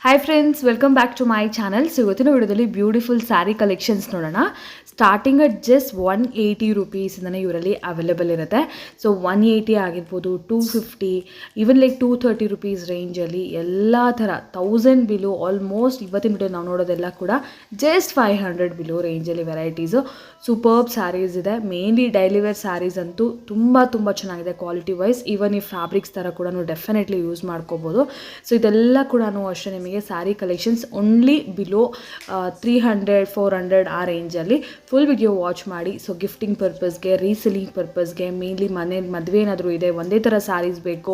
Hi friends, welcome back to my channel. So ಇವತ್ತಿನ ವಿಡಿಯೋದಲ್ಲಿ beautiful sari collections ನೋಡೋಣ. Starting at just 180 ರುಪೀಸಿಂದನೇ ಇವರಲ್ಲಿ ಅವೈಲೇಬಲ್ ಇರುತ್ತೆ. ಸೊ 180 ಆಗಿರ್ಬೋದು, 250, ಈವನ್ ಲೈಕ್ 230 ರುಪೀಸ್ ರೇಂಜಲ್ಲಿ ಎಲ್ಲ ಥರ 1000 ಬಿಲೋ ಆಲ್ಮೋಸ್ಟ್ ಇವತ್ತಿನ ವಿಡಿಯೋ ನಾವು ನೋಡೋದೆಲ್ಲ ಕೂಡ ಜಸ್ಟ್ 500 ಬಿಲೋ ರೇಂಜಲ್ಲಿ ವೆರೈಟೀಸು. ಸೂಪರ್ಬ್ ಸ್ಯಾರೀಸ್ ಇದೆ. ಮೇನ್ಲಿ ಡೈಲಿ ವೇರ್ ಸ್ಯಾರೀಸ್ ಅಂತೂ ತುಂಬ ಚೆನ್ನಾಗಿದೆ ಕ್ವಾಲಿಟಿ ವೈಸ್. ಈವನ್ ಈ ಫ್ಯಾಬ್ರಿಕ್ಸ್ ಥರ ಕೂಡ ಡೆಫಿನೆಟ್ಲಿ ಯೂಸ್ ಮಾಡ್ಕೋಬೋದು. ಸೊ ಇದೆಲ್ಲ ಕೂಡ ಅಷ್ಟೇ ನಿಮಗೆ ಸ್ಯಾರಿ ಕಲೆಕ್ಷನ್ಸ್ ಓನ್ಲಿ ಬಿಲೋ 300, 400 ಆ ರೇಂಜಲ್ಲಿ. ಫುಲ್ ವಿಡಿಯೋ ವಾಚ್ ಮಾಡಿ. ಸೊ ಗಿಫ್ಟಿಂಗ್ ಪರ್ಪಸ್ಗೆ, ರೀಸೆಲಿಂಗ್ ಪರ್ಪಸ್ಗೆ, ಮೇನ್ಲಿ ಮನೇಲಿ ಮದುವೆ ಏನಾದರೂ ಇದೆ, ಒಂದೇ ಥರ ಸ್ಯಾರೀಸ್ ಬೇಕು,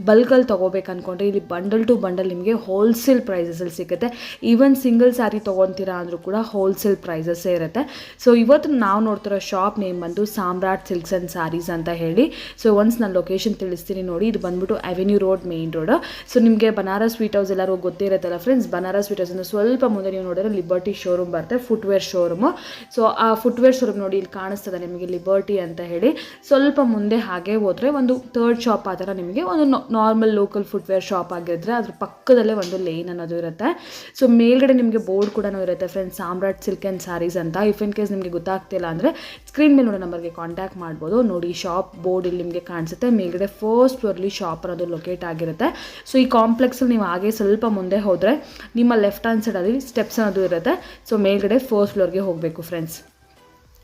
ಬಲ್ಕಲ್ಲಿ ತೊಗೋಬೇಕು ಅಂದ್ಕೊಂಡ್ರೆ ಇಲ್ಲಿ ಬಂಡಲ್ ಟು ಬಂಡಲ್ ನಿಮಗೆ ಹೋಲ್ಸೇಲ್ ಪ್ರೈಸಸಲ್ಲಿ ಸಿಗುತ್ತೆ. ಈವನ್ ಸಿಂಗಲ್ ಸ್ಯಾರಿ ತೊಗೊತೀರಾ ಅಂದರೂ ಕೂಡ ಹೋಲ್ಸೇಲ್ ಪ್ರೈಸಸ್ಸೇ ಇರುತ್ತೆ. ಸೊ ಇವತ್ತು ನಾವು ನೋಡ್ತಿರೋ ಶಾಪ್ ನೇಮ್ ಬಂದು ಸಾಮ್ರಾಟ್ ಸಿಲ್ಕ್ಸ್ ಆ್ಯಂಡ್ ಸ್ಯಾರೀಸ್ ಅಂತ ಹೇಳಿ. ಸೊ ಒನ್ಸ್ ನಾನು ಲೊಕೇಶನ್ ತಿಳಿಸ್ತೀನಿ ನೋಡಿ. ಇದು ಬಂದ್ಬಿಟ್ಟು avenue road, main road. So ನಿಮಗೆ ಬನಾರಸ್ ಸ್ವೀಟ್ ಹೌಸ್ ಎಲ್ಲರೂ ಗೊತ್ತಿರುತ್ತಲ್ಲ ಫ್ರೆಂಡ್ಸ್. ಬನಾರಸ್ ಸ್ವೀಟ್ ಹೌಸ್ ಸ್ವಲ್ಪ ಮುಂದೆ ನೀವು ನೋಡಿದ್ರೆ ಲಿಬರ್ಟಿ ಶೋರೂಮ್ ಬರುತ್ತೆ, ಫುಟ್ವೇರ್ ಶೋರೂಮು. ಸೊ ಆ ಫುಟ್ವೇರ್ ಶೋರೂಮ್ ನೋಡಿ ಇಲ್ಲಿ ಕಾಣಿಸ್ತದೆ ನಿಮಗೆ ಲಿಬರ್ಟಿ ಅಂತ ಹೇಳಿ. ಸ್ವಲ್ಪ ಮುಂದೆ ಹಾಗೆ ಹೋದರೆ ಒಂದು ಥರ್ಡ್ ಶಾಪ್ ಆ ಥರ ನಿಮಗೆ ಒಂದು ನಾರ್ಮಲ್ ಲೋಕಲ್ ಫುಟ್ವೇರ್ ಶಾಪ್ ಆಗಿದ್ರೆ ಅದ್ರ ಪಕ್ಕದಲ್ಲೇ ಒಂದು ಲೇನ್ ಅನ್ನೋದು ಇರುತ್ತೆ. ಸೊ ಮೇಲ್ಗಡೆ ನಿಮಗೆ ಬೋರ್ಡ್ ಕೂಡ ಇರುತ್ತೆ friends, Samrat silk and sarees ಅಂತ. ಇಫ್ ಇನ್ ಕೇಸ್ ನಿಮಗೆ ಗೊತ್ತಾಗ್ತಿಲ್ಲ ಅಂದರೆ ಸ್ಕ್ರೀನ್ ಮೇಲೆ ನೋಡೋ ನಂಬರ್ಗೆ ಕಾಂಟ್ಯಾಕ್ಟ್ ಮಾಡ್ಬೋದು. ನೋಡಿ ಶಾಪ್ ಬೋರ್ಡ್ ಇಲ್ಲಿ ನಿಮಗೆ ಕಾಣಿಸುತ್ತೆ. ಮೇಲ್ಗಡೆ ಫಸ್ಟ್ ಫ್ಲೋರ್ಲಿ ಶಾಪ್ ಅನ್ನೋದು ಲೊಕೇಟ್ ಆಗಿರುತ್ತೆ. ಸೊ ಈ ಕಾಂಪ್ಲೆಕ್ಸಲ್ಲಿ ನೀವು ಹಾಗೆ ಸ್ವಲ್ಪ ಮುಂದೆ ಹೋದರೆ ನಿಮ್ಮ ಲೆಫ್ಟ್ ಹ್ಯಾಂಡ್ ಸೈಡಲ್ಲಿ ಸ್ಟೆಪ್ಸ್ ಅನ್ನೋದು ಇರುತ್ತೆ. ಸೊ ಮೇಲ್ಗಡೆ ಫಸ್ಟ್ ಫ್ಲೋರ್ಗೆ ಹೋಗಬೇಕು ಫ್ರೆಂಡ್ಸ್.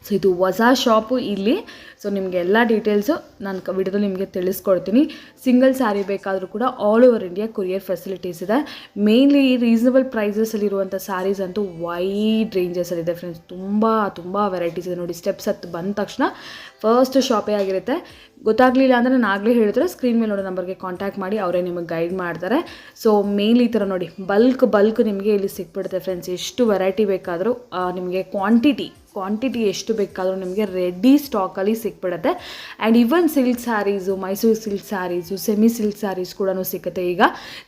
ಸೊ ಇದು ಹೊಸ ಶಾಪು ಇಲ್ಲಿ. ಸೊ ನಿಮಗೆ ಎಲ್ಲ ಡೀಟೇಲ್ಸು ನಾನು ವಿಡಿಯೋದಲ್ಲಿ ನಿಮಗೆ ತಿಳಿಸ್ಕೊಡ್ತೀನಿ. ಸಿಂಗಲ್ ಸ್ಯಾರಿ ಬೇಕಾದರೂ ಕೂಡ all over India courier facilities ಇದೆ. ಮೇನ್ಲಿ ರೀಸನಬಲ್ ಪ್ರೈಸಸಲ್ಲಿರುವಂಥ ಸ್ಯಾರೀಸ್ ಅಂತೂ ವೈಡ್ ರೇಂಜಸಲ್ಲಿದೆ ಫ್ರೆಂಡ್ಸ್. ತುಂಬ ವೆರೈಟೀಸ್ ಇದೆ ನೋಡಿ. ಸ್ಟೆಪ್ಸ್ ಹತ್ತು ಬಂದ ತಕ್ಷಣ ಫಸ್ಟ್ ಶಾಪೇ ಆಗಿರುತ್ತೆ. ಗೊತ್ತಾಗಲಿಲ್ಲ ಅಂದರೆ ನಾನು ಆಗಲೇ ಹೇಳಿದ್ರೆ ಸ್ಕ್ರೀನ್ ಮೇಲೆ ನೋಡೋ ನಂಬರ್ಗೆ ಕಾಂಟ್ಯಾಕ್ಟ್ ಮಾಡಿ, ಅವರೇ ನಿಮಗೆ ಗೈಡ್ ಮಾಡ್ತಾರೆ. ಸೊ ಮೇನ್ಲಿ ಈ ಥರ ನೋಡಿ ಬಲ್ಕ್ ನಿಮಗೆ ಇಲ್ಲಿ ಸಿಕ್ಬಿಡುತ್ತೆ ಫ್ರೆಂಡ್ಸ್. ಎಷ್ಟು ವೆರೈಟಿ ಬೇಕಾದರೂ ನಿಮಗೆ ಕ್ವಾಂಟಿಟಿ ಎಷ್ಟು ಬೇಕಾದರೂ ನಿಮಗೆ ರೆಡಿ ಸ್ಟಾಕಲ್ಲಿ ಸಿಕ್ಬಿಡುತ್ತೆ. And even silk sarees, Mysuru silk sarees, semi silk sarees ಕೂಡ ಸಿಗುತ್ತೆ ಈಗ.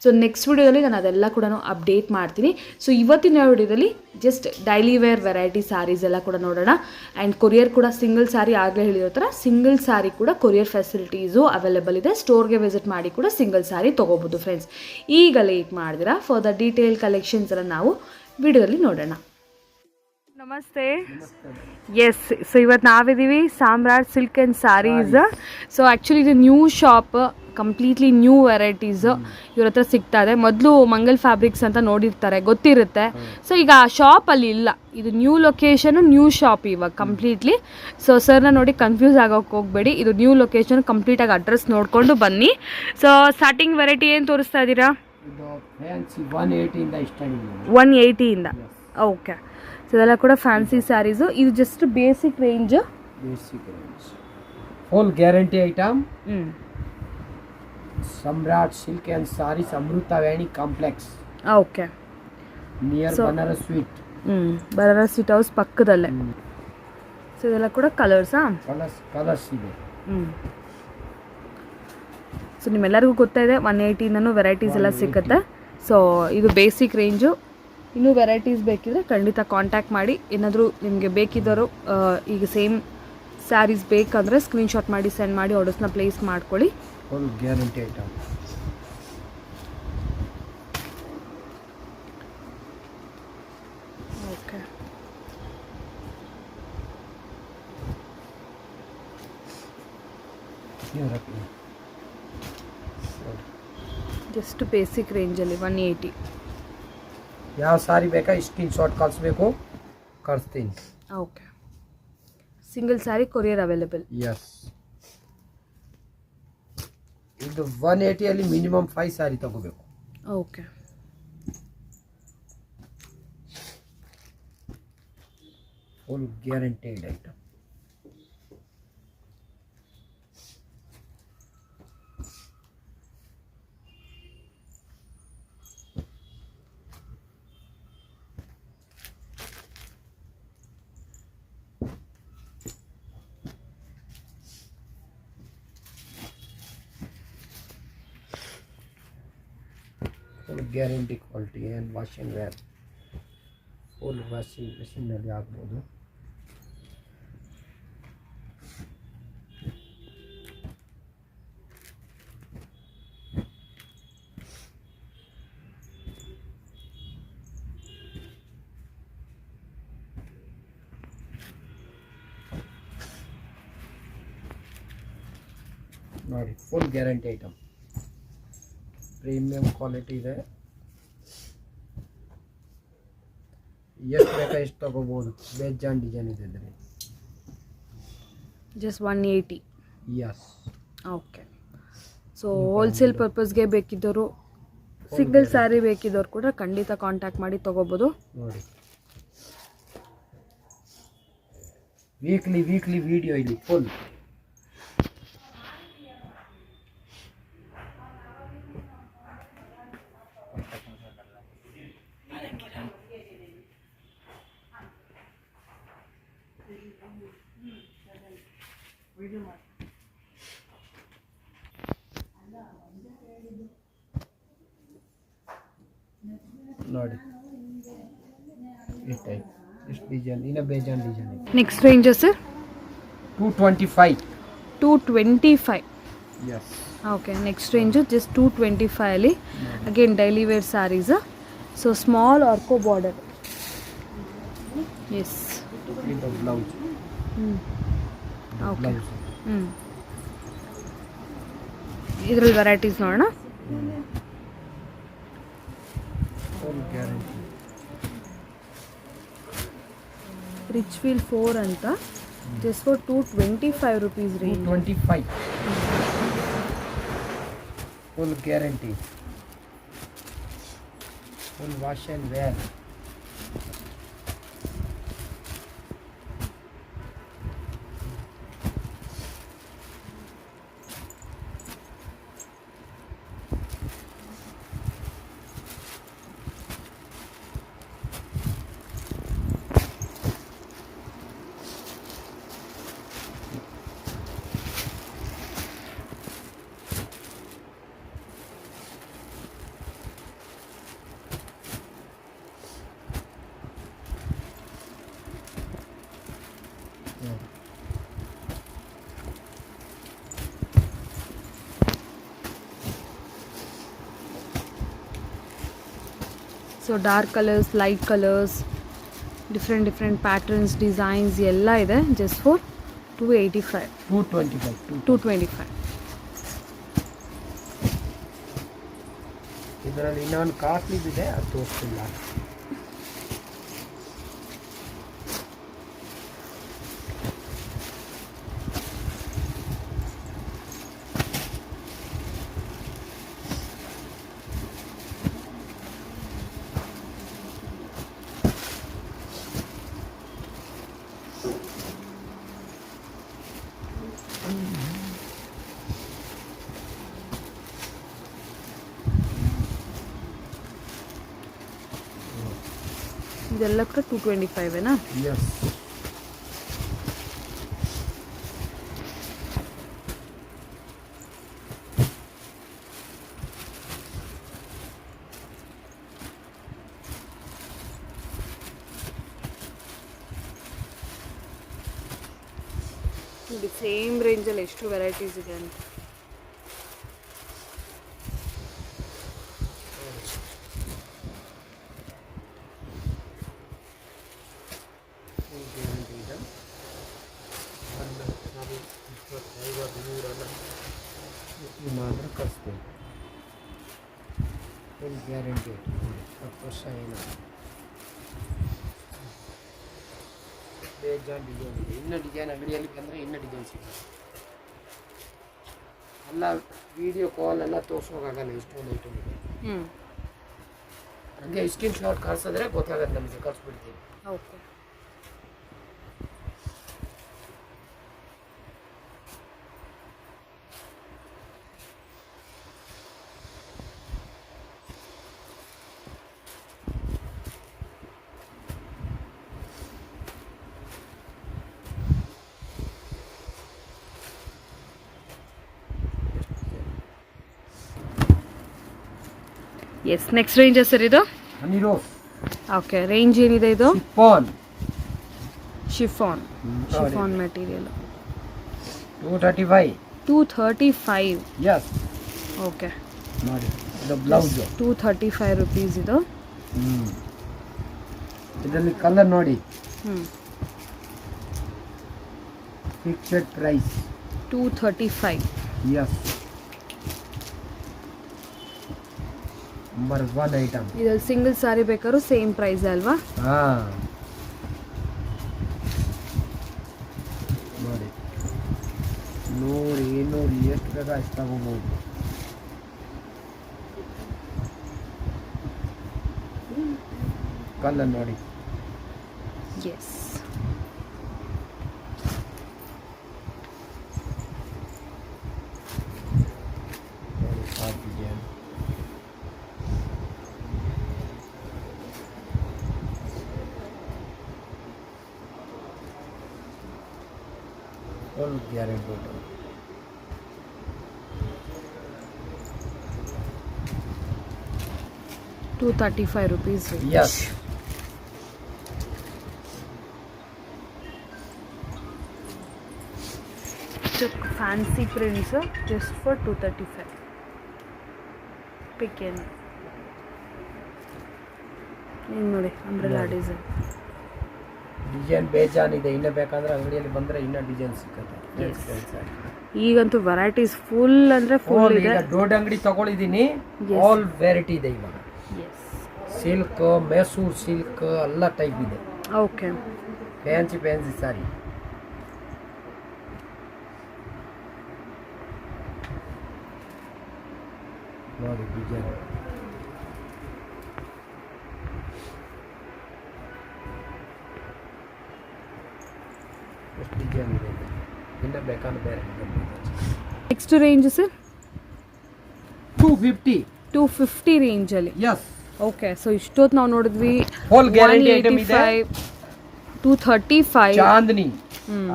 ಸೊ ನೆಕ್ಸ್ಟ್ ವಿಡಿಯೋದಲ್ಲಿ ನಾನು ಅದೆಲ್ಲ ಕೂಡ ಅಪ್ಡೇಟ್ ಮಾಡ್ತೀನಿ. ಸೊ ಇವತ್ತಿನ ವಿಡಿಯೋದಲ್ಲಿ just daily wear variety saris ಎಲ್ಲ ಕೂಡ ನೋಡೋಣ. ಆ್ಯಂಡ್ ಕೊರಿಯರ್ ಕೂಡ ಸಿಂಗಲ್ ಸ್ಯಾರಿ ಆಗಲೇ ಹೇಳಿರೋ ಥರ ಸಿಂಗಲ್ ಸ್ಯಾರಿ ಕೂಡ ಕೊರಿಯರ್ ಫೆಸಿಲಿಟೀಸು ಅವೈಲೇಬಲ್ ಇದೆ. ಸ್ಟೋರ್ಗೆ ವಿಸಿಟ್ ಮಾಡಿ ಕೂಡ ಸಿಂಗಲ್ ಸ್ಯಾರಿ ತೊಗೋಬೋದು ಫ್ರೆಂಡ್ಸ್. ಈಗ ಲೇಟ್ ಮಾಡಿದಿರಾ, ಫಾರ್ ದ ಡೀಟೇಲ್ ಕಲೆಕ್ಷನ್ಸ್ ಎಲ್ಲ ನಾವು ವಿಡಿಯೋದಲ್ಲಿ ನೋಡೋಣ. ನಮಸ್ತೆ. ಎಸ್, ಸೊ ಇವತ್ತು ನಾವಿದ್ದೀವಿ Samrat silk and sarees. So actually ಇದು new shop, completely new varieties ಇವ್ರ ಹತ್ರ ಸಿಗ್ತಾ ಇದೆ. ಮೊದಲು ಮಂಗಲ್ ಫ್ಯಾಬ್ರಿಕ್ಸ್ ಅಂತ ನೋಡಿರ್ತಾರೆ, ಗೊತ್ತಿರುತ್ತೆ. ಸೊ ಈಗ ಆ ಶಾಪಲ್ಲಿ ಇಲ್ಲ, ಇದು ನ್ಯೂ ಲೊಕೇಶನು, ನ್ಯೂ ಶಾಪ್ ಇವಾಗ ಕಂಪ್ಲೀಟ್ಲಿ. ಸೊ ಸರ್ನ ನೋಡಿ ಕನ್ಫ್ಯೂಸ್ ಆಗೋಕ್ಕೆ ಹೋಗಬೇಡಿ. ಇದು ನ್ಯೂ ಲೊಕೇಶನ್, ಕಂಪ್ಲೀಟಾಗಿ ಅಡ್ರೆಸ್ ನೋಡಿಕೊಂಡು ಬನ್ನಿ. ಸೊ ಸ್ಟಾರ್ಟಿಂಗ್ ವೆರೈಟಿ ಏನು ತೋರಿಸ್ತಾ ಇದ್ದೀರಾ? 180ಇಂದ. ಓಕೆ. ಸೊ ಇದೆಲ್ಲ ಕೂಡ ಫ್ಯಾನ್ಸಿ ಸ್ಯಾರೀಸು. ಇದು just basic range full guarantee item. Samrat silk and sarees, Amruthaveni complex. Okay. Near Banaras sweet. Banaras sweet house ಪಕ್ಕದಲ್ಲೇ. ಸೊ ಇದೆಲ್ಲ ಕೂಡ ಕಲರ್ಸಾ? ಕಲರ್ಸ್ ಇದೆ. ಸೊ ನಿಮ್ಮೆಲ್ಲರಿಗೂ ಗೊತ್ತಾಯಿದೆ 180ಇಂದನೂ ವೆರೈಟೀಸ್ ಎಲ್ಲ ಸಿಗುತ್ತೆ. ಸೊ ಇದು ಬೇಸಿಕ್ ರೇಂಜು. ಇನ್ನೂ ವೆರೈಟೀಸ್ ಬೇಕಿದ್ರೆ ಖಂಡಿತ ಕಾಂಟ್ಯಾಕ್ಟ್ ಮಾಡಿ. ಏನಾದರೂ ನಿಮಗೆ ಬೇಕಿದ್ದರೂ ಈಗ ಸೇಮ್ ಸ್ಯಾರೀಸ್ ಬೇಕಂದರೆ ಸ್ಕ್ರೀನ್ಶಾಟ್ ಮಾಡಿ ಸೆಂಡ್ ಮಾಡಿ ಆರ್ಡರ್ಸ್ನ ಪ್ಲೇಸ್ ಮಾಡ್ಕೊಳ್ಳಿ. Full guarantee item. Okay. Just basic ರೇಂಜಲ್ಲಿ 180. ಯಾವ ಸಾರಿ ಬೇಕಾ ಸ್ಕ್ರೀನ್ಶಾಟ್ ಕಳಿಸ್ಬೇಕು, ಕಳಿಸ್ತೀನಿ. Okay. Single saree courier available. Yes. ಇದು 180ಅಲ್ಲಿ ಮಿನಿಮಮ್ 5 ಸಾರಿ ತಗೋಬೇಕು. Okay. Full guaranteed item. Full guarantee quality and washing wear. Full washing ಮೆಷಿನ್ನಲ್ಲಿ ಆಗ್ಬೋದು. ನೋಡಿ full guarantee item, premium quality ಇದೆ. ಎಷ್ಟು ಬೇಕಾ ಎಷ್ಟು ತಗೋಬೋದು, ಬೇಜಾನ್ ಡಿಸೈನ್ ಇದೆ ಇದರಲ್ಲಿ. Just 180. Yes. Okay. So wholesale ಪರ್ಪಸ್ಗೆ ಬೇಕಿದ್ದವರು, ಸಿಂಗಲ್ ಸ್ಯಾರಿ ಬೇಕಿದ್ದವ್ರು ಕೂಡ ಖಂಡಿತ ಕಾಂಟ್ಯಾಕ್ಟ್ ಮಾಡಿ ತೊಗೋಬೋದು. ನೋಡಿ ವೀಕ್ಲಿ ವಿಡಿಯೋ ಇಲ್ಲಿ ಫುಲ್. ನೋಡಿ ಎಷ್ಟು ಡಿಸೈನ್, ಇನ್ನ ಬೇಜಾನ್ ಡಿಸೈನ್ ಇದೆ. Next range sir 225. 225. Yes. Okay, next range just 225 ಅಲ್ಲಿ again daily wear sarees. So small ಆರ್ಕೋ ಬಾರ್ಡರ್. ಎಸ್. ಇದು ಬ್ಲೌಸ್. ಓಕೆ. ಇದರಲ್ಲಿ ವೆರೈಟೀಸ್ ನೋಡೋಣ. Full guarantee. ರಿಚ್ ಫೀಲ್ 4 ಅಂತ just for 225 rupees range. 225. Full guarantee, full wash and wear. So dark colours, light colours, different patterns, designs ಎಲ್ಲ ಇದೆ. Just for 285. 225. ಇದರಲ್ಲಿ ಇನ್ನೊಂದು costly ಇದೆ, ಅದು ತೋರಿಸ್ತಿಲ್ಲ. ಇದೆಲ್ಲ ಕೂಡ 225 ಏನಾ? ಯಸ್. ಇದು ಸೇಮ್ ರೇಂಜಲ್ಲಿ ಎಷ್ಟು ವೆರೈಟೀಸ್ ಇದೆ ಅಂತ. ಮಾತ್ರ ಕಳಿಸ್ತೀನಿ. ಫುಲ್ ಗ್ಯಾರಂಟಿ, 10 ವರ್ಷ ಏನು ಬೇಜಾನ್ ಡಿಸೈನ್ ಇದೆ. ಇನ್ನೂ ಡಿಸೈನ್ ಅಂಗಡಿಯಲ್ಲಿ ಬಂದರೆ ಇನ್ನೂ ಡಿಸೈನ್ ಸಿಗುತ್ತೆ. ಎಲ್ಲ ವೀಡಿಯೋ ಕಾಲ್ ಎಲ್ಲ ತೋರಿಸೋಕ್ಕಾಗಲ್ಲ, ಇಷ್ಟೊಂದು ಐಟಮ್ ಇದೆ. ಹಂಗೆ ಸ್ಕ್ರೀನ್ ಶಾಟ್ ಕಳ್ಸಿದ್ರೆ ಗೊತ್ತಾಗತ್ತೆ ನಮಗೆ, ಕಳಿಸ್ಬಿಡ್ತೀವಿ. Okay. Yes, next range sir ಇದು ಹನಿ ರೋಸ್. ಓಕೆ, ರೇಂಜ್ ಏನಿದೆ ಇದು? Chiffon material. 235. 235. ಎಸ್. ಓಕೆ, ನೋಡಿ ಇದು ಬ್ಲೌಸ್. 235 rupees ಇದು. ಇದರಲ್ಲಿ ಕಲರ್ ನೋಡಿ. Fixed price 235. Yes. Number 1 item. ಇದ್ರಲ್ಲಿ ಸಿಂಗಲ್ ಸಾರಿ ಬೇಕಾದ್ರೂ ಸೇಮ್ ಪ್ರೈಸ್ ಅಲ್ವಾ? ಹಾಂ ನೋಡಿ 100 200 ಎಷ್ಟು ಬೇಕಾ ಅಷ್ಟು ತಗೋಬೋದು. ಕಲರ್ ನೋಡಿ. Yes, full guarantee. ₹235 yes. Fancy prints just for 235. Pick ಏನು ನೋಡಿ, ಅಂಬ್ರೆಲಾ ಡಿಸೈನ್. ಡಿಸೈನ್ ಬೇಜಾನಿದೆ. ಇನ್ನೂ ಬೇಕಂದ್ರೆ ಅಂಗಡಿಯಲ್ಲಿ ಬಂದರೆ ಇನ್ನೂ ಡಿಸೈನ್ ಸಿಗುತ್ತೆ. ಈಗಂತೂ ವೆರೈಟೀಸ್ ಫುಲ್ ಅಂದರೆ ಫುಲ್ ಇದೆ. ಈಗ ದೊಡ್ಡ ಅಂಗಡಿ ತಗೊಳಿದ್ದೀನಿ, ಆಲ್ ವೆರೈಟಿ ಇದೆ ಇವಾಗ. ಸಿಲ್ಕ್, ಮೈಸೂರು ಸಿಲ್ಕ್ ಎಲ್ಲ ಟೈಪ್ ಇದೆ. ಓಕೆ, ಫ್ಯಾನ್ಸಿ ಸಾರಿ. ನೋಡಿ ಡಿಸೈನ್. ಎಷ್ಟು ಡಿಸೈನ್ ಇದೆ, ಇನ್ನು ಬೇಕಾದ್ರೆ ಬೇರೆ. ನೆಕ್ಸ್ಟ್ ರೇಂಜ್ ಸರ್ 250 ರೇಂಜಲ್ಲಿ. ಎಸ್. ಓಕೆ, ಸೊ ಇಷ್ಟೊತ್ತು ನಾವು ನೋಡಿದ್ವಿ ಹೋಲ್ ಗ್ಯಾರಂಟಿ ಐಟಮ್ ಇದೆ. 235 ಚಾಂದಿನಿ.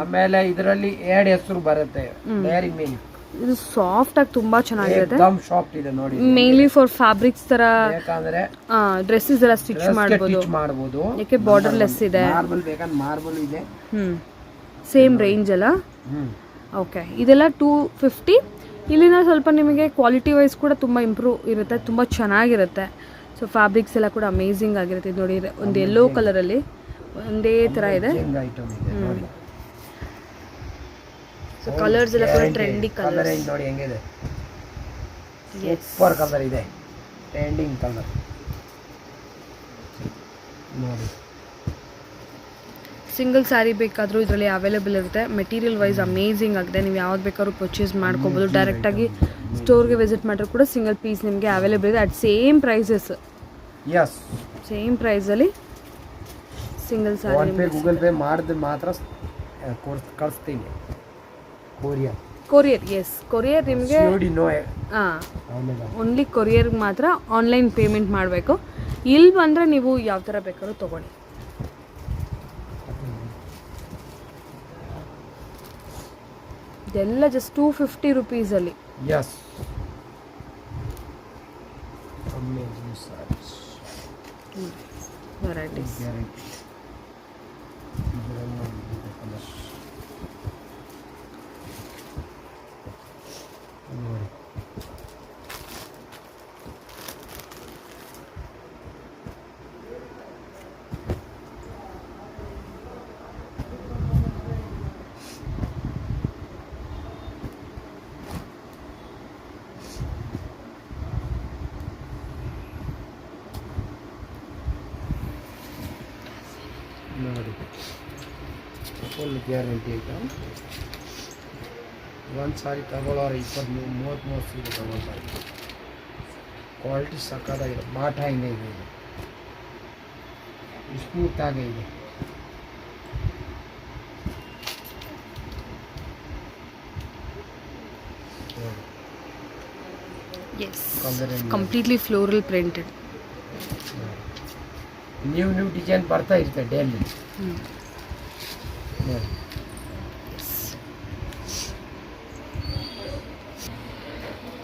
ಆಮೇಲೆ ಇದರಲ್ಲಿ 2 ಹೆಸರು ಬರುತ್ತೆ. Dairy milk. ಇದು ಸಾಫ್ಟ್ ಆಗಿ ತುಂಬಾ ಚೆನ್ನಾಗಿರುತ್ತೆ. एकदम ಸಾಫ್ಟ್ ಇದೆ ನೋಡಿ. ಮೇನ್ಲಿ ಫಾರ್ ಫ್ಯಾಬ್ರಿಕ್ಸ್ ತರ ಬೇಕಂದ್ರೆ ಡ್ರೆಸ್ಸಸ್ ಎಲ್ಲ ಸ್ಟಿಚ್ ಮಾಡಬಹುದು. ಯಾಕೆ ಬಾರ್ಡರ್ ಲೆಸ್ ಇದೆ. ಮಾರ್ಬಲ್ ಬೇಕಂದ್ರೆ ಮಾರ್ಬಲ್ ಇದೆ. ಸೇಮ್ ರೇಂಜ್ ಅಲ್ಲ. ಓಕೆ, ಇದೆಲ್ಲ 250. ಇಲ್ಲಿನ ಸ್ವಲ್ಪ ನಿಮಗೆ ಕ್ವಾಲಿಟಿ ವೈಸ್ ಕೂಡ ತುಂಬ ಇಂಪ್ರೂವ್ ಇರುತ್ತೆ, ತುಂಬ ಚೆನ್ನಾಗಿರುತ್ತೆ. ಸೊ ಫ್ಯಾಬ್ರಿಕ್ಸ್ ಎಲ್ಲ ಕೂಡ ಅಮೇಝಿಂಗ್ ಆಗಿರುತ್ತೆ. ಇದು ನೋಡಿ, ಒಂದು ಯೆಲ್ಲೋ ಕಲರಲ್ಲಿ ಒಂದೇ ಥರ ಇದೆ. ಸೊ ಕಲರ್ಸ್ ಎಲ್ಲ ಕೂಡ ಟ್ರೆಂಡಿ ಕಲರ್ ನೋಡಿ ಹೆಂಗಿದೆ. ಸೂಪರ್ ಕಲರ್ ಇದೆ, ಟ್ರೆಂಡಿಂಗ್ ಕಲರ್ ನೋಡಿ. ಸಿಂಗಲ್ ಸ್ಯಾರಿ ಬೇಕಾದರೂ ಇದರಲ್ಲಿ ಅವೈಲೇಬಲ್ ಇರುತ್ತೆ. ಮೆಟೀರಿಯಲ್ ವೈಸ್ ಅಮೇಝಿಂಗ್ ಆಗಿದೆ. ನೀವು ಯಾವ್ದು ಬೇಕಾದ್ರೂ ಪರ್ಚೇಸ್ ಮಾಡ್ಕೋಬೋದು. ಡೈರೆಕ್ಟಾಗಿ ಸ್ಟೋರ್ಗೆ ವಿಸಿಟ್ ಮಾಡಿದ್ರೆ ಕೂಡ ಸಿಂಗಲ್ ಪೀಸ್ ನಿಮಗೆ ಅವೈಲೇಬಲ್ ಇದೆ at same prices. Yes, same ಪ್ರೈಸಲ್ಲಿ single saree. PhonePe Google Pay ಮಾಡಿದ್ರೆ ಮಾತ್ರ ಕಳಿಸ್ತೀನಿ. ಕೊರಿಯರ್ ಎಸ್, ಕೊರಿಯರ್ ನಿಮಗೆ ಓನ್ಲಿ ಕೊರಿಯರ್ಗೆ ಮಾತ್ರ ಆನ್ಲೈನ್ ಪೇಮೆಂಟ್ ಮಾಡಬೇಕು. ಇಲ್ಲಿ ಬಂದರೆ ನೀವು ಯಾವ ಥರ ಬೇಕಾದ್ರೂ ತೊಗೊಳ್ಳಿ. ಇದೆಲ್ಲ ಜಸ್ಟ್ 250 ರುಪೀಸಲ್ಲಿ. Yes, varieties. ನೋಡಿ, ಫುಲ್ ಗ್ಯಾರಂಟಿ ಐಟಮ್. ಒಂದು ಸಾರಿ ತಗೊಳ್ಳೋರು 20-30 ಸೀರೆ ತಗೊಳ್ತಾರೆ. ಕ್ವಾಲಿಟಿ ಸಕ್ಕತ್ತಾಗಿದೆ. ಬಾಟ ಹಿಂಗೆ ಇದೆ, ಸ್ಮೂತಾಗೆ ಇದೆ. Yes, completely floral printed. New design ಬರ್ತಾ ಇರುತ್ತೆ ಡೈಲಿ.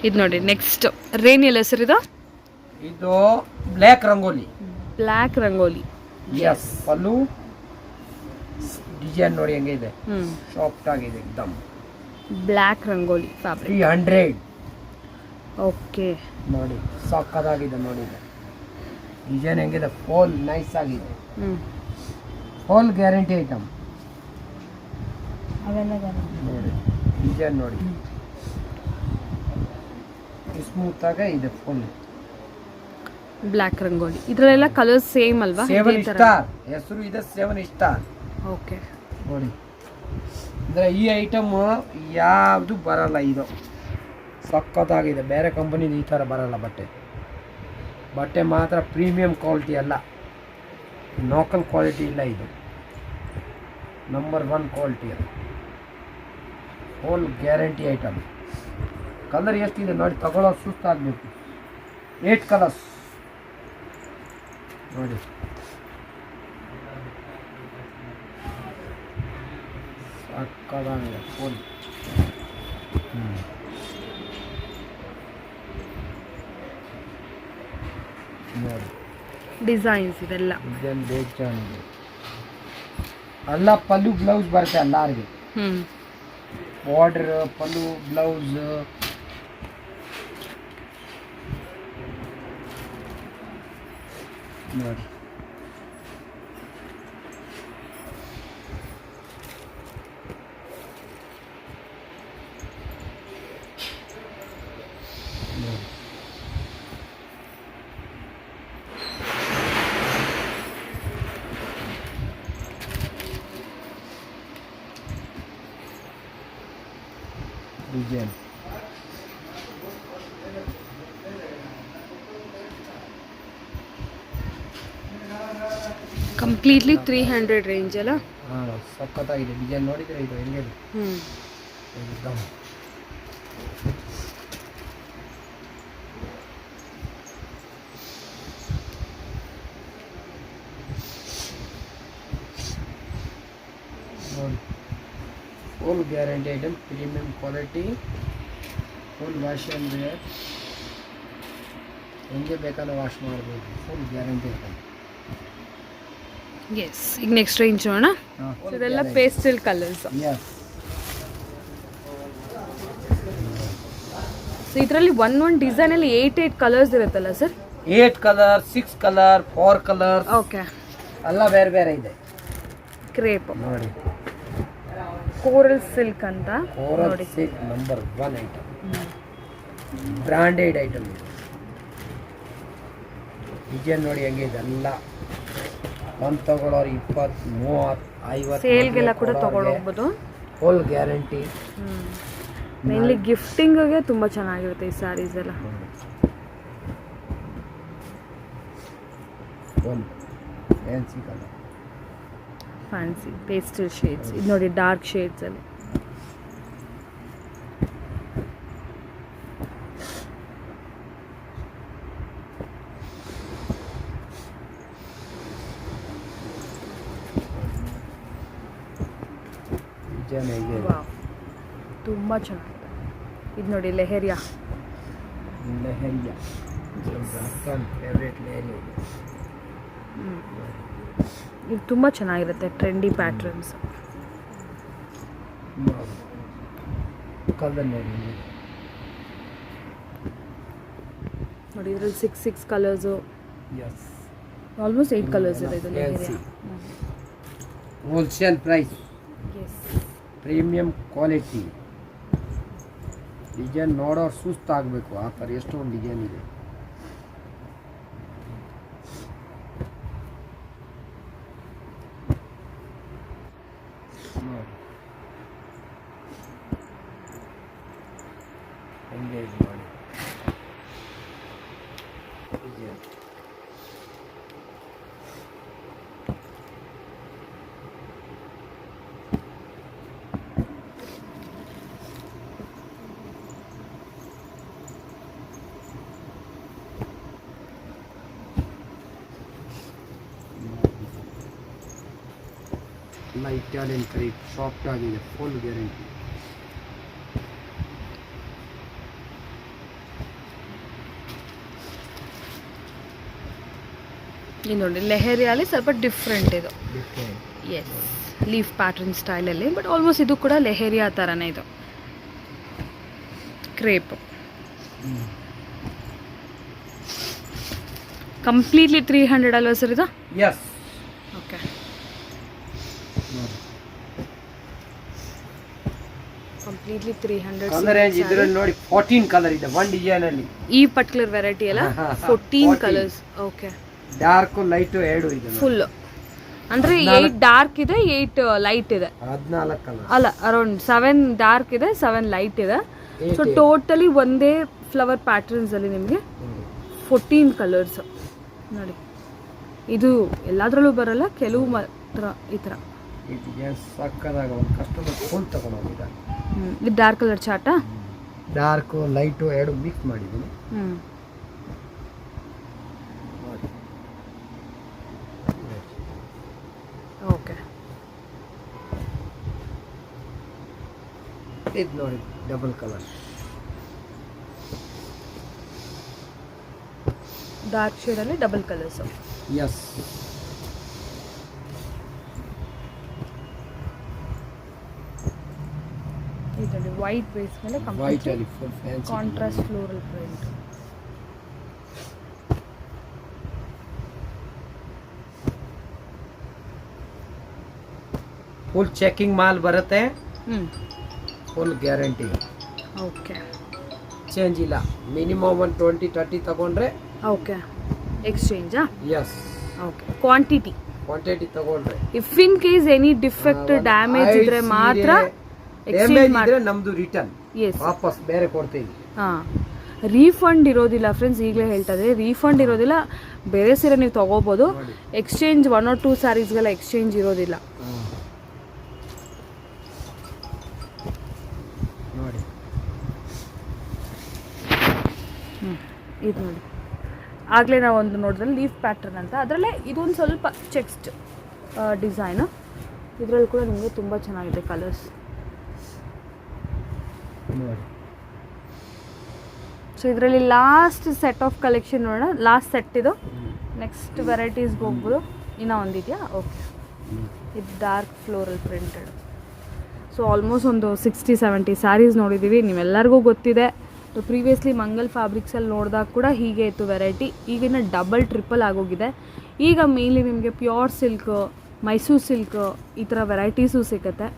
ಇದು ನೋಡಿ, ನೆಕ್ಸ್ಟ್ ರೇನಿಯಲ್ ಹೆಸರಿದು. ಇದು black rangoli. Black rangoli. Yes, pallu design ನೋಡಿ ಹೆಂಗಿದೆ, ಸಾಫ್ಟ್ ಆಗಿದೆ ಎಕ್ದಮ್. Black rangoli fabric 300. ಓಕೆ, ನೋಡಿ ಸಕ್ಕತ್ತಾಗಿದೆ. ನೋಡಿ ಡಿಸೈನ್ ಹೆಂಗಿದೆ, ಫುಲ್ ನೈಸ್ ಆಗಿದೆ. Full guarantee item. ನೋಡಿ ಡಿಸೈನ್ ನೋಡಿ, ಸ್ಮೂತ್ ಆಗ ಇದೆ ಫುಲ್. ಬ್ಲ್ಯಾಕ್ ರಂಗೋಲಿ. ಇದರಲ್ಲೆಲ್ಲ ಕಲರ್ಸ್ ಸೇಮ್ ಅಲ್ವಾ? 7 ಸ್ಟಾರ್ ಹೆಸರು ಇದೆ, 7 ಸ್ಟಾರ್. ಓಕೆ ನೋಡಿ ಅಂದರೆ ಈ ಐಟಮ್ ಯಾವುದು ಬರಲ್ಲ, ಇದು ಸಖತ್ತಾಗಿದೆ. ಬೇರೆ ಕಂಪನಿದು ಈ ಥರ ಬರಲ್ಲ ಬಟ್ಟೆ ಮಾತ್ರ ಪ್ರೀಮಿಯಂ ಕ್ವಾಲಿಟಿ ಅಲ್ಲ, ಲೋಕಲ್ ಕ್ವಾಲಿಟಿ ಇಲ್ಲ, ಇದು ನಂಬರ್ 1 ಕ್ವಾಲಿಟಿ. ಅದು ಹೋಲ್ ಗ್ಯಾರಂಟಿ ಐಟಮ್. ಕಲರ್ ಎಷ್ಟಿದೆ ನೋಡಿ, ತಗೊಳ್ಳೋದು ಸುಸ್ತಾಗಬೇಕು. 8 ಕಲರ್ಸ್ ನೋಡಿ. ಸಕ್ಕತ್ತಾಗಿದೆ ಫುಲ್. ನೋಡಿ ಡಿಸೈನ್ಸ್ ಇದೆಲ್ಲ ಇದನ್ನು ಬೇಜಾನಿದೆ. ಎಲ್ಲ ಪಲ್ಲು ಬ್ಲೌಸ್ ಬರುತ್ತೆ ಎಲ್ಲರಿಗೆ. Border, pallu, blouse. ನೋಡಿ ಡಿಸೈನ್. ಕಂಪ್ಲೀಟ್ಲಿ 300 ರೇಂಜ್ ಅಲ್ಲ? ಹಾಂ, ಸಖತ್ತಾಗಿದೆ ಡಿಸೈನ್. ನೋಡಿದರೆ ಇದು ಹೆಂಗಿದೆ एकदम. Full guarantee item, premium quality, full wash and wear. ಹೆಂಗೆ ಬೇಕಾದ್ರೆ ವಾಶ್ ಮಾಡ್ಬೋದು, ಫುಲ್ ಗ್ಯಾರಂಟಿ ಐಟಮ್. ಎಸ್, ಈಗ ನೆಕ್ಸ್ಟ್ ರೇಂಜ್ ನೋಡೋಣ. ಇದೆಲ್ಲ ಪೇಸ್ಟಲ್ ಕಲರ್ಸ್. ಎಸ್, ಸೊ ಇದರಲ್ಲಿ ಒಂದೊಂದು ಡಿಸೈನಲ್ಲಿ 8 ಕಲರ್ಸ್ ಇರುತ್ತಲ್ಲ sir? 8 colour, 6 colour, 4 colours. Okay, ಎಲ್ಲ ಬೇರೆ ಬೇರೆ ಇದೆ. ಕ್ರೇಪ್ ನೋಡಿ, ಕೋರಲ್ ಸಿಲ್ಕ್ ಅಂತ. Coral silk number 1 item, branded item. Design ನೋಡಿ ಹೆಂಗಿದೆ. ಎಲ್ಲ ಒಂದು ತಗೊಳ್ಳೋರು 20, 30, 50 ಸೇಲ್ಗೆಲ್ಲ ಕೂಡ ತಗೊಂಡೋಗ್ಬೋದು. Full guarantee. ಮೇನ್ಲಿ ಗಿಫ್ಟಿಂಗ್ಗೆ ತುಂಬ ಚೆನ್ನಾಗಿರುತ್ತೆ ಈ ಸ್ಯಾರೀಸ್ ಎಲ್ಲ. Fancy colour, fancy pastel shades. ಇದು ನೋಡಿ ಡಾರ್ಕ್ ಶೇಡ್ಸ್ ಅಲ್ಲಿ. ವಾವ್, ತುಂಬ ಚೆನ್ನಾಗಿದೆ. ಇದು ನೋಡಿ ಲೆಹರಿಯಾ. ಫೇವ್ರೇಟ್ ಲೆಹರಿಯಾ. ಇದು ತುಂಬ ಚೆನ್ನಾಗಿರುತ್ತೆ, ಟ್ರೆಂಡಿ ಪ್ಯಾಟ್ರನ್ಸ್. ಕಲರ್ ನೋಡಿ ಇದ್ರಲ್ಲಿ 6 ಕಲರ್ಸು, ಎಸ್, ಆಲ್ಮೋಸ್ಟ್ 8 ಕಲರ್ಸ್ ಇದೆ ಇದು leheriya. Wholesale price, yes, premium quality. Design ನೋಡೋರು ಸುಸ್ತಾಗಬೇಕು, ಆ ಥರ ಎಷ್ಟೊಂದು ಡಿಸೈನ್ ಇದೆ. ಹೆಂಗೆ ಇದು ಮಾಡಿ ಡಿಸೈನ್. ಎಲ್ಲ ಇಟಾಲಿಯನ್ ಕ್ರೇಪ್, ಸಾಫ್ಟ್ ಆಗಿದೆ, ಫುಲ್ ಗ್ಯಾರಂಟಿ. ಇದು ನೋಡಿ ಲೆಹರಿಯಲ್ಲಿ ಸ್ವಲ್ಪ ಡಿಫ್ರೆಂಟ್ ಇದು. ಡಿಫ್ರೆಂಟ್. ಎಸ್, ಲೀಫ್ ಪ್ಯಾಟರ್ನ್ ಸ್ಟೈಲಲ್ಲಿ, ಬಟ್ ಆಲ್ಮೋಸ್ಟ್ ಇದು ಕೂಡ ಲೆಹರಿಯಾ ಥರನೇ. ಇದು ಕ್ರೇಪ್. ಕಂಪ್ಲೀಟ್ಲಿ 300 ಅಲ್ವಾ ಸರ್ ಇದು? Yes. Okay, completely 300 colour range ಇದರಲ್ಲಿ ನೋಡಿ 14 ಕಲರ್ ಇದೆ ಒಂದು ಡಿಸೈನ್ ಅಲ್ಲಿ. ಈ ಪರ್ಟಿಕ್ಯುಲರ್ ವೆರೈಟಿ ಅಲ್ಲ 14 ಕಲರ್ಸ್. ಓಕೆ, ಡಾರ್ಕ್ ಲೈಟ್ ಎರಡು ಇದೆ ಫುಲ್ ಅಂದ್ರೆ 8 ಡಾರ್ಕ್ ಇದೆ, 8 ಲೈಟ್ ಇದೆ. 14 ಕಲರ್ ಅಲ್ಲ, ಅರೌಂಡ್ 7 ಡಾರ್ಕ್ ಇದೆ, 7 ಲೈಟ್ ಇದೆ. ಸೊ ಟೋಟಲಿ ಒಂದೇ ಫ್ಲವರ್ ಪ್ಯಾಟರ್ನ್ಸ್ ಅಲ್ಲಿ ನಿಮಗೆ 14 ಕಲರ್ಸ್ ನೋಡಿ. ಇದು ಎಲ್ಲಾದ್ರಲ್ಲೂ ಬರಲ್ಲ, ಕೆಲವು ಮಾತ್ರ ಈ ಥರ. ಇದು ಸಕ್ಕದಾಗ ಒಂದು ಕಸ್ಟಮರ್ ಫುಲ್ ತಗೊಂಡು ಹೋಗಿದ್ದಾರೆ. ಇದು ಡಾರ್ಕ್ ಕಲರ್ ಚಾರ್ಟಾ? ಡಾರ್ಕ್ ಲೈಟ್ ಎರಡು ಮಿಕ್ಸ್ ಮಾಡಿದ್ದೀನಿ. ಓಕೆ, ಇದು ನೋಡಿ ಡಬಲ್ ಕಲರ್, ಡಾರ್ಕ್ ಶೇಡ್ ಅಲ್ಲಿ ಡಬಲ್ ಕಲರ್ಸ್. ಎಸ್, ಇದರಲ್ಲಿ ವೈಟ್ ಬೇಸ್ ಮೇಲೆ ವೈಟ್ ಅಲ್ಲಿ full fancy contrast floral print. Full checking mall ಬರುತ್ತೆ, ಫುಲ್ ಗ್ಯಾರಂಟಿ. ಓಕೆ, ಚೇಂಜ್ ಇಲ್ಲ. ಮಿನಿಮಮ್ ಒಂದು 20-30 ತಗೊಂಡ್ರೆ ಓಕೆ ಎಕ್ಸ್ಚೇಂಜಾ? ಎಸ್. ಓಕೆ, ಕ್ವಾಂಟಿಟಿ ತಗೊಂಡ್ರೆ if in case any defect damage ಇದ್ರೆ ಮಾತ್ರ ಡ್ಯಾಮೇಜ್ ಇದ್ರೆ ನಮ್ದು ರಿಟರ್ನ್ ಎಸ್ ವಾಪಸ್ ಬೇರೆ ಕೊಡ್ತೀವಿ. ರೀಫಂಡ್ ಇರೋದಿಲ್ಲ ಫ್ರೆಂಡ್ಸ್, ಈಗಲೇ ಹೇಳ್ತಾ ಇದ್ದೆ, ರೀಫಂಡ್ ಇರೋದಿಲ್ಲ. ಬೇರೆ ಸೀರೆ ನೀವು ತಗೋಬೋದು, ಎಕ್ಸ್ಚೇಂಜ್ 1 or 2 ಸ್ಯಾರೀಸ್ಗೆಲ್ಲ ಎಕ್ಸ್ಚೇಂಜ್ ಇರೋದಿಲ್ಲ. ನೋಡಿ ಇದು ನೋಡಿ, ಆಗಲೇ ನಾವು ಒಂದು ನೋಡಿದ್ರೆ ಲೀಫ್ ಪ್ಯಾಟರ್ನ್ ಅಂತ, ಅದರಲ್ಲೇ ಇದೊಂದು ಸ್ವಲ್ಪ ಚೆಕ್ಸ್ಟ್ ಡಿಸೈನು. ಇದರಲ್ಲಿ ಕೂಡ ನಿಮಗೆ ತುಂಬ ಚೆನ್ನಾಗಿದೆ ಕಲರ್ಸ್ ನೋಡಿ. ಸೊ ಇದರಲ್ಲಿ ಲಾಸ್ಟ್ ಸೆಟ್ ಆಫ್ ಕಲೆಕ್ಷನ್ ನೋಡೋಣ. ಲಾಸ್ಟ್ ಸೆಟ್ ಇದು, ನೆಕ್ಸ್ಟ್ ವೆರೈಟೀಸ್ಗೆ ಹೋಗ್ಬೋದು. ಇನ್ನೂ ಒಂದಿದೆಯಾ? ಓಕೆ, ಇದು dark floral printed. So almost ಒಂದು 60-70 ಸ್ಯಾರೀಸ್ ನೋಡಿದ್ದೀವಿ, ನೀವೆಲ್ಲರಿಗೂ ಗೊತ್ತಿದೆ. ಪ್ರೀವಿಯಸ್ಲಿ ಮಂಗಲ್ ಫ್ಯಾಬ್ರಿಕ್ಸಲ್ಲಿ ನೋಡಿದಾಗ ಕೂಡ ಹೀಗೆ ಇತ್ತು ವೆರೈಟಿ. ಈಗಿನ ಡಬಲ್ ಟ್ರಿಪಲ್ ಆಗೋಗಿದೆ. ಈಗ ಮೇನ್ಲಿ ನಿಮಗೆ ಪ್ಯೂರ್ ಸಿಲ್ಕ್, ಮೈಸೂರು ಸಿಲ್ಕ್ ಈ ಥರ ವೆರೈಟೀಸು ಸಿಗುತ್ತೆ.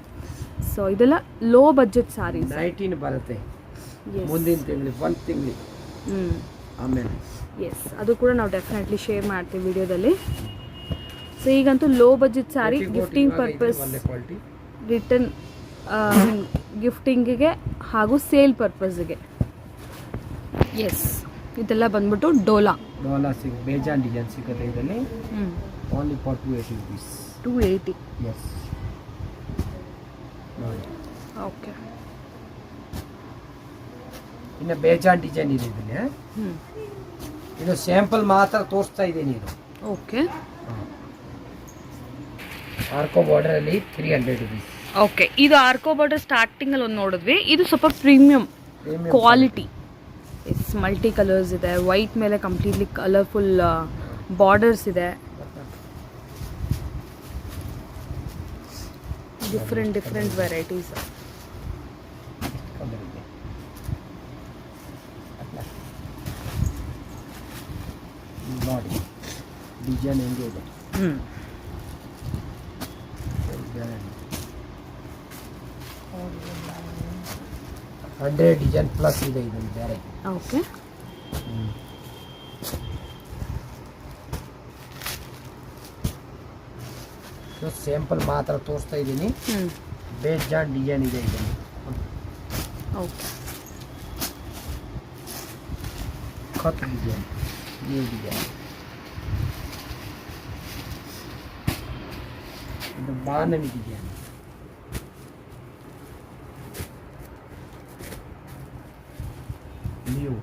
ಸೊ ಇದೆಲ್ಲ ಲೋ ಬಜೆಟ್ ಸ್ಯಾರೀಸ್. 19 ಬರುತ್ತೆ ಮುಂದಿನ ತಿಂಗಳು, ಒಂದು ತಿಂಗಳು ಆಮೇಲೆ. ಎಸ್, ಅದು ಕೂಡ ನಾವು ಡೆಫಿನೆಟ್ಲಿ ಶೇರ್ ಮಾಡ್ತೀವಿ ವಿಡಿಯೋದಲ್ಲಿ. ಸೊ ಈಗಂತೂ low budget saree gifting purpose, return ಗಿಫ್ಟಿಂಗಿಗೆ ಹಾಗೂ ಸೇಲ್ ಪರ್ಪಸ್ಗೆ. ಎಸ್, ಇದೆಲ್ಲ ಬಂದ್ಬಿಟ್ಟು ಡೋಲಾ ಬೇಜಾನ್ ಡಿಸೈನ್ ಸಿಗುತ್ತೆ ಇದರಲ್ಲಿ. Only for 280 rupees. 280. ಎಸ್ ನೋಡಿ. ಓಕೆ, ಇನ್ನು ಬೇಜಾನ್ ಡಿಸೈನ್ ಇದೆ ಇದರಲ್ಲಿ. ಇದು ಸ್ಯಾಂಪಲ್ ಮಾತ್ರ ತೋರಿಸ್ತಾ ಇದ್ದೀನಿ. ಇದು ಓಕೆ, ಆರ್ಕೋ ಬಾರ್ಡರ್ ಅಲ್ಲಿ 300 rupees. ಓಕೆ, ಇದು ಆರ್ಕೋ ಬಾರ್ಡರ್ ಸ್ಟಾರ್ಟಿಂಗ್ ಅಲ್ಲಿ ಒಂದು ನೋಡಿದ್ವಿ. ಇದು ಸ್ವಲ್ಪ premium quality. Yes, multi colours ಇದೆ, ವೈಟ್ ಮೇಲೆ ಕಂಪ್ಲೀಟ್ಲಿ ಕಲರ್ಫುಲ್ ಬಾರ್ಡರ್ಸ್ ಇದೆ. Different varieties. ನೋಡಿ ಡಿಸೈನ್ ಹೆಂಗೆ ಇದೆ. 100 ಡಿಸೈನ್ ಪ್ಲಸ್ ಇದೆ ಇದೊಂದು ಬೇರೆ. ಓಕೆ, ಸ್ಯಾಂಪಲ್ ಮಾತ್ರ ತೋರಿಸ್ತಾ ಇದ್ದೀನಿ. ಬೇಜಾನ್ ಡಿಸೈನ್ ಇದೆ ಇದರಲ್ಲಿ. ಓಕೆ, ಕಟ್ ಡಿಸೈನ್, ಈ ಡಿಸೈನ್ ಇದು ಬಾನಮಿ ಡಿಸೈನ್. ನೀವು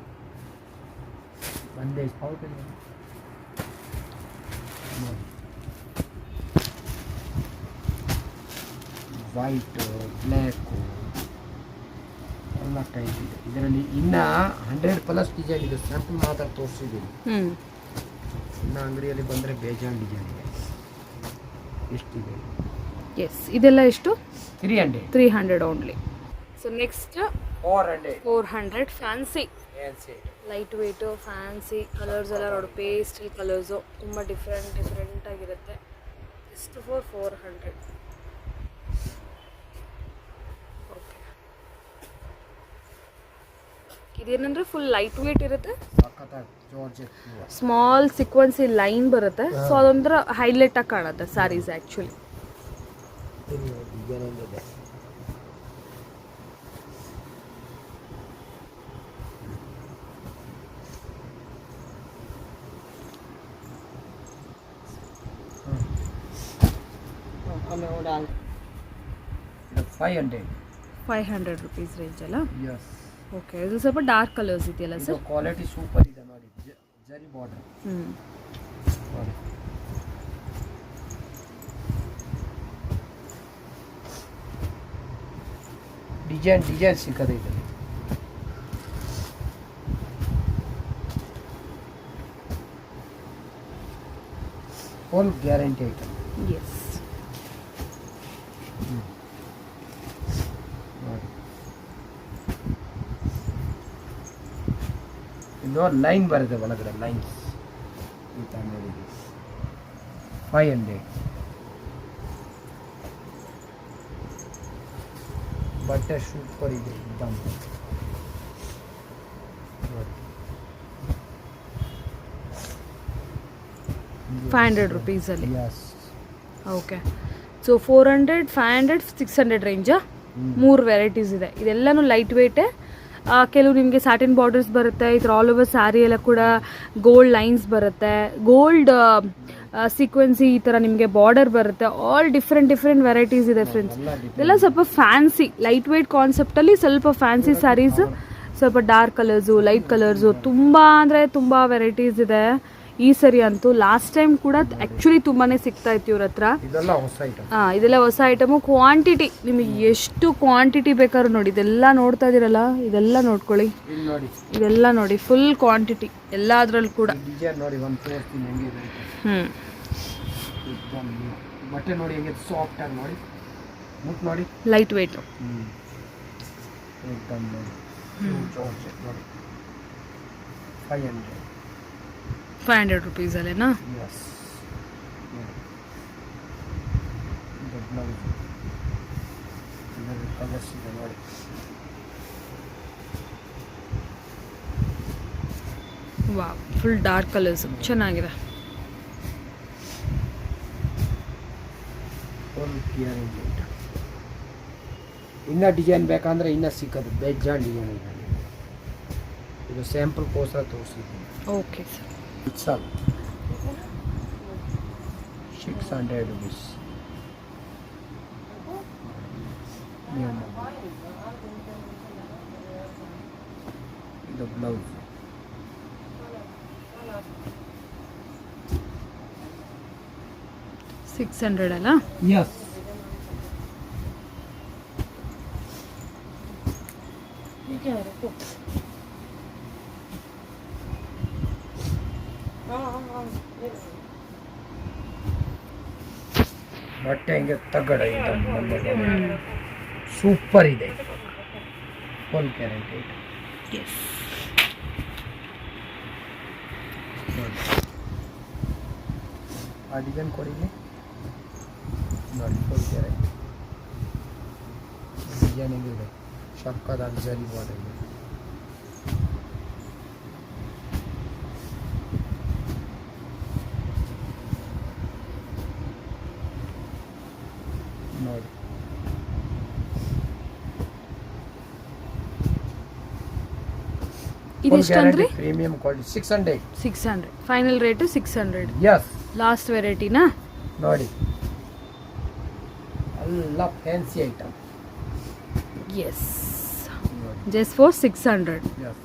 ಒಂದೇ ಸ್ಪೌಟ್ ಇದೆ ನೋಡಿ. ವೈಟ್, ಬ್ಲ್ಯಾಕು ಎಲ್ಲ ಟೈಪ್ ಇದೆ ಇದರಲ್ಲಿ. ಇನ್ನು 100+ ಡಿಸೈನ್ ಇದೆ, ಸ್ಯಾಂಪಲ್ ಮಾತ್ರ ತೋರಿಸಿದ್ದೀನಿ. ಇನ್ನು ಅಂಗಡಿಯಲ್ಲಿ ಬಂದರೆ ಬೇಜಾನ್ ಡಿಸೈನ್ ಇದೆ. ಎಷ್ಟಿದೆ? ಎಸ್, ಇದೆಲ್ಲ ಎಷ್ಟು? 300 only. So next 400 fancy light weight fancy colours ಎಲ್ಲ ನೋಡಿ. ಪೇಸ್ಟಲ್ ಕಲರ್ಸು ತುಂಬ ಡಿಫ್ರೆಂಟ್ ಆಗಿರುತ್ತೆ. ಎಷ್ಟು ಫಾರ್ 400. ಓಕೆ, ಇದೇನಂದ್ರೆ ಫುಲ್ ಲೈಟ್ ವೇಟ್ ಇರುತ್ತೆ, ಸಖತ್ತಾಗಿ ಜಾರ್ಜೆಟ್ ಸ್ಮಾಲ್ ಸಿಕ್ವೆನ್ಸಿ ಲೈನ್ ಬರುತ್ತೆ. ಸೊ ಅದೊಂಥರ ಹೈಲೈಟ್ ಆಗಿ ಕಾಣುತ್ತೆ sarees actually. Design $500. 500 rupees range ಅಲ್ಲ. Yes. ಓಕೆ, ಇದು ಸ್ವಲ್ಪ ಡಾರ್ಕ್ ಕಲರ್ಸ್ ಇದೆಯಲ್ಲ ಇದು ಸರ್? ಕ್ವಾಲಿಟಿ ಸೂಪರ್ ಇದೆ ನೋಡಿ, ಜರಿ ಬಾರ್ಡರ್ ನೋಡಿ. ಡಿಸೈನ್ ಸಿಕ್ಕದೆ ಇದೆ. Full guarantee item. ಎಸ್. ನೋಡಿ ಇನ್ನು ಲೈನ್ ಬರುತ್ತೆ ಒಳಗಡೆ, ಲೈನ್ಸ್ ಈ ಥರ ನೋಡಿದ್ವಿ. 500. ಬಟ್ಟೆ ಸೂಪರ್ ಇದೆ ದಮ್. 500 rupees ಅಲ್ಲಿ. ಯಸ್. Okay, so 400, 500, 600 ರೇಂಜಾ? 3 ವೆರೈಟೀಸ್ ಇದೆ. ಇದೆಲ್ಲನೂ ಲೈಟ್ ವೇಟೇ. ಕೆಲವು ನಿಮಗೆ ಸ್ಯಾಟಿನ್ ಬಾರ್ಡರ್ಸ್ ಬರುತ್ತೆ. ಇದ್ರ ಆಲ್ ಓವರ್ ಸ್ಯಾರಿ ಎಲ್ಲ ಕೂಡ ಗೋಲ್ಡ್ ಲೈನ್ಸ್ ಬರುತ್ತೆ, ಗೋಲ್ಡ್ ಸೀಕ್ವೆನ್ಸಿ ಈ ಥರ ನಿಮಗೆ ಬಾರ್ಡರ್ ಬರುತ್ತೆ. ಆಲ್ ಡಿಫ್ರೆಂಟ್ ವೆರೈಟೀಸ್ ಇದೆ ಫ್ರೆಂಡ್ಸ್. ಇದೆಲ್ಲ ಸ್ವಲ್ಪ ಫ್ಯಾನ್ಸಿ ಲೈಟ್ ವೇಟ್ ಕಾನ್ಸೆಪ್ಟಲ್ಲಿ ಸ್ವಲ್ಪ ಫ್ಯಾನ್ಸಿ ಸ್ಯಾರೀಸ್, ಸ್ವಲ್ಪ ಡಾರ್ಕ್ ಕಲರ್ಸು, ಲೈಟ್ ಕಲರ್ಸು, ತುಂಬ ಅಂದರೆ ತುಂಬ ವೆರೈಟೀಸ್ ಇದೆ ಈ ಸರಿ ಅಂತೂ. ಲಾಸ್ಟ್ ಟೈಮ್ ಕೂಡ ಆ್ಯಕ್ಚುಲಿ ತುಂಬಾ ಸಿಗ್ತಾ ಇತ್ತು ಇವ್ರ ಹತ್ರ. ಇದೆಲ್ಲ ಹೊಸ ಐಟಮ್. ಇದೆಲ್ಲ ಹೊಸ ಐಟಮು. ಕ್ವಾಂಟಿಟಿ ನಿಮಗೆ ಎಷ್ಟು ಕ್ವಾಂಟಿಟಿ ಬೇಕಾದ್ರೂ ನೋಡಿ. ಇದೆಲ್ಲ ನೋಡ್ತಾ ಇದ್ದೀರಲ್ಲ, ಇದೆಲ್ಲ ನೋಡ್ಕೊಳ್ಳಿ. ಇಲ್ಲಿ ನೋಡಿ, ಇದೆಲ್ಲ ನೋಡಿ, ಫುಲ್ ಕ್ವಾಂಟಿಟಿ ಎಲ್ಲದ್ರಲ್ಲಿ ಕೂಡ. ಡಿಸೈನ್ ನೋಡಿ, ಒಂದು ತೋರಿಸ್ತೀನಿ ಹೆಂಗಿದೆ. ಬಟ್ಟೆ ನೋಡಿ ಹೆಂಗೆ ಸಾಫ್ಟ್ ಆಗಿ ನೋಡಿ, ಮುಟ್ ನೋಡಿ, ಲೈಟ್ ವೇಟ್. ಏಕದಮ್ ನೋಡಿ, ಜಾರ್ಜೆಟ್ ನೋಡಿ. 500. 500 rupees ಅಲ್ಲೇನಾ? ಯಸ್. ಇದು ಬ್ಲೌಸ್, ಇದರಲ್ಲಿ ಕಲರ್ಸ್ ಇದೆ ನೋಡಿ. ವಾವ್, ಫುಲ್ ಡಾರ್ಕ್ ಕಲರ್ಸ್ ಚೆನ್ನಾಗಿದೆ. ಫುಲ್ ಕ್ಲಿಯರ್ ಇದೆ. ಇನ್ನೂ ಡಿಸೈನ್ ಬೇಕಂದ್ರೆ ಇನ್ನೂ ಸಿಕ್ಕದು, ಬೇಜಾನ್ ಡಿಸೈನ್ ಇದೆ. ಇದು ಸ್ಯಾಂಪಲ್ ಕೋಸ್ಕರ ತೋರಿಸಿದ್ದೀನಿ. Okay sir. Itself 600 rupees. The blouse. $600 ಅಲ್ಲ? Yes. ಬಟ್ಟೆ ಹಿಂಗೆ ತಗಡ ಸೂಪರ್ ಇದೆ, ಫುಲ್ ಗ್ಯಾರಂಟಿ. ಆ ಡಿಸೈನ್ ಕೊಡಿಗೆ ನೋಡಿ, ಫುಲ್ ಗ್ಯಾರಂಟಿ. ಡಿಸೈನ್ ಹೆಂಗಿದೆ, ಸಕ್ಕತ್ತಾಗಿ ಜರಿ ಬಾರ್ಡರ್ ಇದೆ. ನೋಡಿ ಇದೆಷ್ಟಂದ್ರೆ? Premium quality 600. 600 final rate 600. Yes. Last ವೆರೈಟಿನಾ ನೋಡಿ, ಎಲ್ಲ fancy item. Yes, just for 600. Yes.